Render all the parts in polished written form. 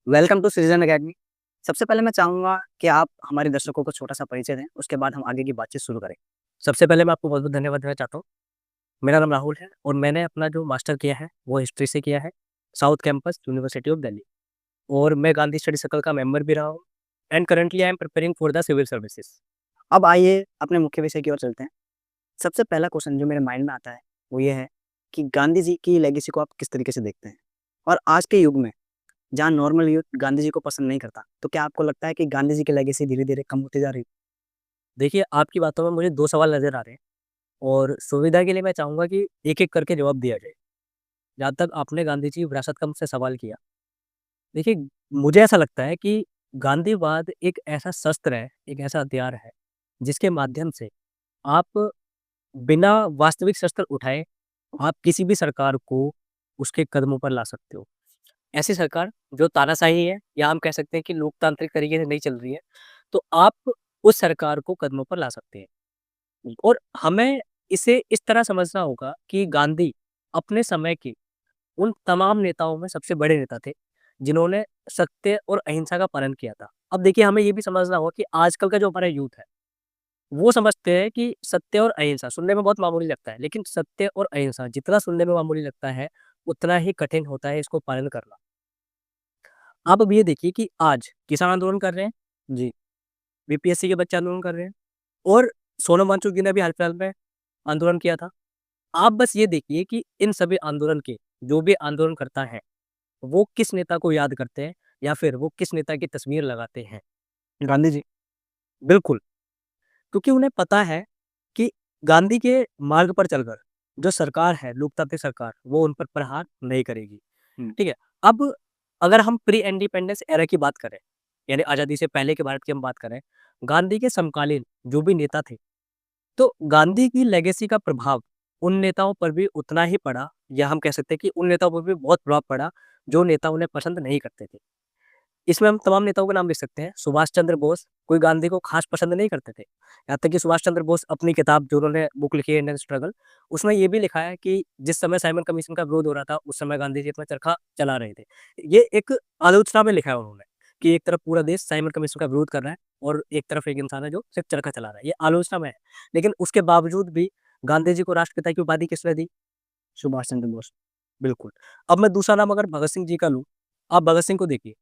Welcome to citizen academy. सबसे पहले मैं चाहूँगा कि आप हमारे दर्शकों को छोटा-सा परिचय दें, उसके बाद हम आगे की बातचीत शुरू करें। सबसे पहले मैं आपको बहुत-बहुत धन्यवाद देना चाहता हूँ। मेरा नाम राहुल है और मैंने अपना जो मास्टर किया है, वो हिस्ट्री से किया है, south campus university of Delhi और मैं गांधी स्टडी सर्कल का मेंबर भी रहा हूँ and currently I am preparing for the civil services. अब आइए अपने मुख्य विषय की ओर चलते हैं। सबसे पहला क्वेश्चन जो मेरे माइंड में आता है, वो ये है कि गांधी जी की लेगेसी को आप किस तरीके से देखते हैं? और आज के युग में, जहाँ नॉर्मल यूथ गांधी जी को पसंद नहीं करता, तो क्या आपको लगता है कि गांधी जी की लेगेसी धीरे-धीरे कम होती जा रही है? देखिए, आपकी बातों में मुझे 2 सवाल नज़र आ रहे हैं और सुविधा के लिए मैं चाहूँगा कि एक-एक करके जवाब दिया जाए। जहाँ तक आपने गांधी जी विरासत का मुझसे सवाल किया, देखिए, मुझे ऐसा लगता है कि गांधीवाद एक ऐसा शस्त्र है, एक ऐसा हथियार है, जिसके माध्यम से आप बिना वास्तविक शस्त्र उठाए आप किसी भी सरकार को उसके कदमों पर ला सकते हो। ऐसी सरकार जो तानाशाही है या हम कह सकते हैं कि लोकतांत्रिक तरीके से नहीं चल रही है, तो आप उस सरकार को कदमों पर ला सकते हैं। और हमें इसे इस तरह समझना होगा कि गांधी अपने समय के उन तमाम नेताओं में सबसे बड़े नेता थे, जिन्होंने सत्य और अहिंसा का पालन किया था। अब देखिए, हमें ये भी समझना होगा कि आजकल का जो हमारा यूथ है, वो समझते हैं कि सत्य और अहिंसा सुनने में बहुत मामूली लगता है, लेकिन सत्य और अहिंसा जितना सुनने में मामूली लगता है, उतना ही कठिन होता है इसको पालन करना। आप अब ये देखिए कि आज किसान आंदोलन कर रहे हैं, जी। बीपीएससी के बच्चे आंदोलन कर रहे हैं और सोनम वांगचुक जी ने भी हाल-फिलहाल में आंदोलन किया था। आप बस ये देखिए कि इन सभी आंदोलन के जो भी आंदोलन करता है, वो किस नेता को याद करते हैं या फिर वो किस नेता की तस्वीर लगाते हैं। गांधी जी। बिल्कुल, क्योंकि उन्हें पता है कि गांधी के मार्ग पर चलकर जो सरकार है, लोकतांत्रिक सरकार, वो उन पर प्रहार नहीं करेगी। हुँ। ठीक है? अब अगर हम प्री इंडिपेंडेंस एरा की बात करें, यानी आज़ादी से पहले के भारत की हम बात करें, गांधी के समकालीन जो भी नेता थे, तो गांधी की लेगेसी का प्रभाव उन नेताओं पर भी उतना ही पड़ा या हम कह सकते हैं कि उन नेताओं पर भी बहुत प्रभाव पड़ा, जो नेता उन्हें पसंद नहीं करते थे। इसमें हम तमाम नेताओं के नाम लिख सकते हैं। सुभाष चंद्र बोस कोई गांधी को खास पसंद नहीं करते थे। यहाँ तक कि सुभाष चंद्र बोस अपनी किताब जो उन्होंने बुक लिखी है इंडियन स्ट्रगल, उसमें ये भी लिखा है कि जिस समय साइमन कमीशन का विरोध हो रहा था, उस समय गांधी जी अपना चरखा चला रहे थे। ये एक आलोचना में लिखा है उन्होंने कि एक तरफ पूरा देश साइमन कमीशन का विरोध कर रहा है और एक तरफ एक इंसान है जो सिर्फ चरखा चला रहा है। ये आलोचना में है। लेकिन उसके बावजूद भी गांधी जी को राष्ट्रपिता की उपाधि किसने दी? सुभाष चंद्र बोस। बिल्कुल। अब मैं दूसरा नाम अगर भगत सिंह जी का लूँ, आप भगत सिंह को देखिए।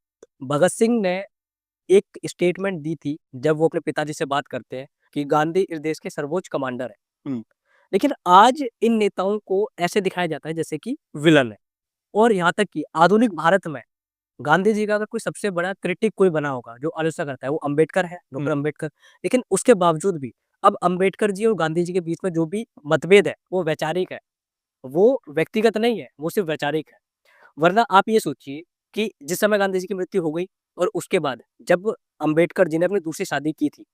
भगत सिंह ने एक स्टेटमेंट दी थी जब वो अपने पिताजी से बात करते हैं कि गांधी इस देश के सर्वोच्च कमांडर है। हुँ। लेकिन आज इन नेताओं को ऐसे दिखाया जाता है जैसे कि विलन है और यहाँ तक कि आधुनिक भारत में गांधी जी का अगर कोई सबसे बड़ा क्रिटिक कोई बना होगा जो आलोचना करता है वो अम्बेडकर है, हुँ। डॉक्टर अम्बेडकर। लेकिन उसके बावजूद भी अब अम्बेडकर जी और गांधी जी के बीच में जो भी मतभेद है वो वैचारिक है, वो व्यक्तिगत नहीं है, वो सिर्फ वैचारिक है। वरना आप ये सोचिए कि जिस समय गांधी जी की मृत्यु हो गई और उसके बाद जब अम्बेडकर जी ने अपनी दूसरी शादी की थी,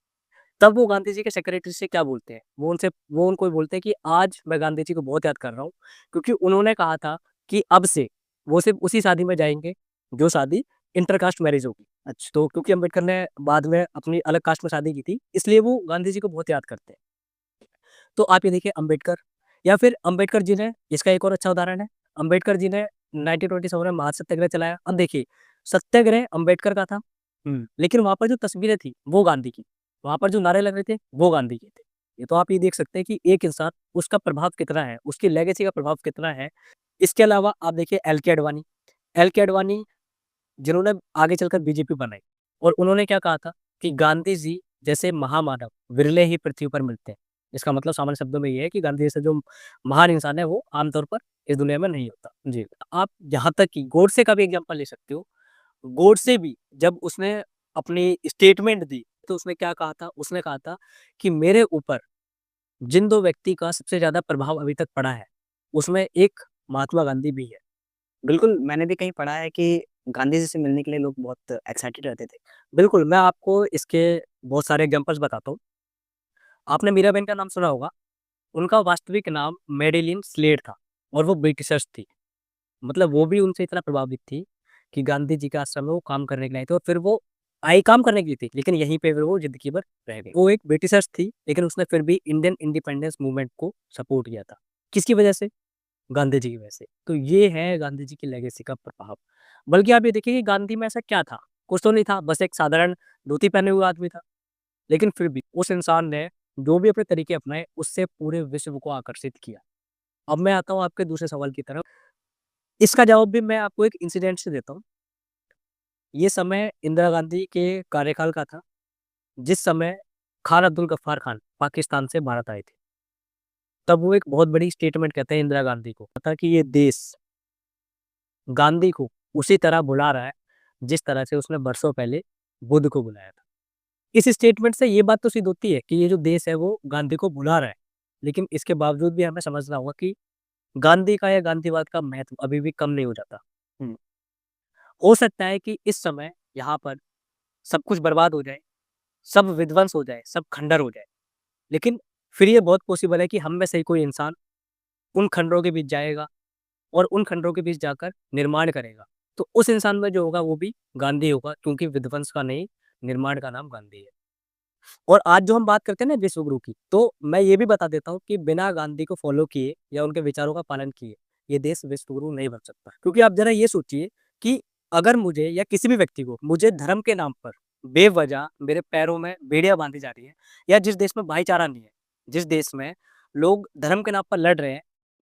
तब वो गांधी जी के सेक्रेटरी से क्या बोलते हैं? वो उनको बोलते हैं कि आज मैं गांधी जी को बहुत याद कर रहा हूँ, क्योंकि उन्होंने कहा था कि अब से वो सिर्फ़ उसी शादी में जाएँगे, जो शादी इंटरकास्ट मैरिज होगी। अच्छा। तो क्योंकि अम्बेडकर ने बाद में अपनी अलग कास्ट में शादी की थी, इसलिए वो गांधी जी को बहुत याद करते हैं। तो आप ये देखिए अम्बेडकर या फिर अम्बेडकर जी ने इसका एक और अच्छा उदाहरण है, अम्बेडकर जी ने 1927 में महासत्याग्रह चलाया। अब देखिए, सत्याग्रह अम्बेडकर का था, हुँ। लेकिन वहाँ पर जो तस्वीरें थी, वो गांधी की। वहाँ पर जो नारे लग रहे थे, वो गांधी के थे। ये तो आप ये देख सकते हैं कि एक इंसान, उसका प्रभाव कितना है, उसकी लेगेसी का प्रभाव कितना है। इसके अलावा आप देखिए एल.के. अडवाणी। एल.के. अडवाणी जिन्होंने आगे चलकर बीजेपी बनाई और उन्होंने क्या कहा था कि गांधी जी जैसे महामानव विरले ही पृथ्वी पर मिलते हैं। इसका मतलब सामान्य शब्दों में ये है कि गांधी जैसा जो महान इंसान है, वो आमतौर पर इस दुनिया में नहीं होता। जी। आप यहाँ तक कि गोडसे का भी एग्ज़ाम्पल ले सकते हो। गोडसे भी जब उसने अपनी स्टेटमेंट दी, तो उसने क्या कहा था? उसने कहा था कि मेरे ऊपर जिन 2 व्यक्ति का सबसे ज़्यादा प्रभाव अभी तक पड़ा है, उसमें एक महात्मा गांधी भी है। बिल्कुल, मैंने भी कहीं पढ़ा है कि गांधी जी से मिलने के लिए लोग बहुत एक्साइटेड रहते थे। बिल्कुल, मैं आपको इसके बहुत सारे एग्ज़ाम्पल्स बताता हूँ। आपने मीराबेन का नाम सुना होगा। उनका वास्तविक नाम मैडेलिन स्लेड था और वो ब्रिटिशर्स थी। मतलब वो भी उनसे इतना प्रभावित थी कि गांधी जी के आश्रम में वो काम करने के लिए आई थी और फिर वो आई काम करने के लिए थी, लेकिन यहीं पे फिर वो ज़िंदगी भर रह गई। वो एक ब्रिटिशर्स थी, लेकिन उसने फिर भी इंडियन इंडिपेंडेंस मूवमेंट को सपोर्ट किया था। किसकी वजह से? गांधी जी की वजह से। तो ये है गांधी जी की लेगेसी का प्रभाव। बल्कि आप ये देखिए कि गांधी में ऐसा क्या था? कुछ तो नहीं था, बस एक साधारण धोती पहने हुए आदमी था। लेकिन फिर भी उस इंसान ने जो भी अपने तरीके अपनाए, उससे पूरे विश्व को आकर्षित किया। अब मैं आता हूँ आपके दूसरे सवाल की तरफ। इसका जवाब भी मैं आपको एक इंसिडेंट से देता हूँ। ये समय इंदिरा गांधी के कार्यकाल का था, जिस समय खान अब्दुल गफ्फार खान पाकिस्तान से भारत आए थे। तब वो एक बहुत बड़ी स्टेटमेंट कहते हैं इंदिरा गांधी को, था कि ये देश गांधी को उसी तरह बुला रहा है, जिस तरह से उसने बरसों पहले बुद्ध को बुलाया था। इस स्टेटमेंट से ये बात तो सिद्ध होती है कि ये जो देश है वो गांधी को बुला रहा है। लेकिन इसके बावजूद भी हमें समझना होगा कि गांधी का या गांधीवाद का महत्व अभी भी कम नहीं हो जाता। हुँ, हो सकता है कि इस समय यहाँ पर सब कुछ बर्बाद हो जाए, सब विध्वंस हो जाए, सब खंडर हो जाए। लेकिन फिर ये बहुत पॉसिबल है कि हम में से ही कोई इंसान उन खंडरों के बीच जाएगा और उन खंडरों के बीच जाकर निर्माण करेगा। तो उस इंसान में जो होगा वो भी गांधी होगा, क्योंकि विध्वंस का नहीं, निर्माण का नाम गांधी है। और आज जो हम बात करते हैं ना विश्वगुरु की, तो मैं ये भी बता देता हूँ कि बिना गांधी को फॉलो किए या उनके विचारों का पालन किए, ये देश विश्वगुरु नहीं बन सकता। क्योंकि आप ज़रा ये सोचिए कि अगर मुझे या किसी भी व्यक्ति को मुझे धर्म के नाम पर बेवजह मेरे पैरों में बेड़ियाँ बाँधी जा रही हैं, या जिस देश में भाईचारा नहीं है, जिस देश में लोग धर्म के नाम पर लड़ रहे हैं,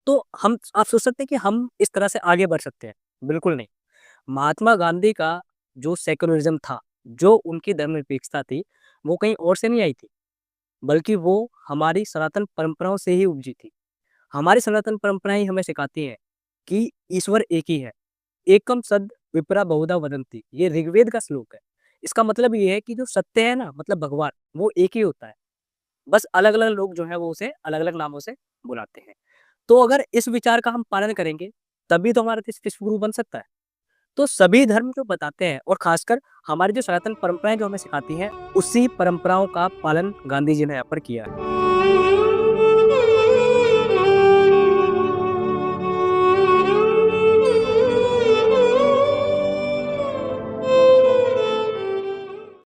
तो हम आप सोच सकते हैं कि हम इस तरह से आगे बढ़ सकते हैं? बिल्कुल नहीं। महात्मा गांधी का जो सेक्युलरिज़्म था, जो उनकी धर्मनिरपेक्षता थी, वो कहीं और से नहीं आई थी, बल्कि वो हमारी सनातन परंपराओं से ही उपजी थी। हमारी सनातन परंपराएँ ही हमें सिखाती हैं कि ईश्वर एक ही है। एकम सद विप्रा बहुधा वदन्ति, ये ऋग्वेद का श्लोक है। इसका मतलब ये है कि जो सत्य है ना, मतलब भगवान, वो एक ही होता है। बस अलग-अलग लोग जो हैं वो उसे अलग-अलग नामों से बुलाते हैं। तो अगर इस विचार का हम पालन करेंगे, तभी तो हमारा देश विश्वगुरु बन सकता है। तो सभी धर्म जो बताते हैं, और खासकर हमारी जो सनातन परंपराएँ जो हमें सिखाती हैं, उसी परंपराओं का पालन गांधी जी ने यहाँ पर किया है।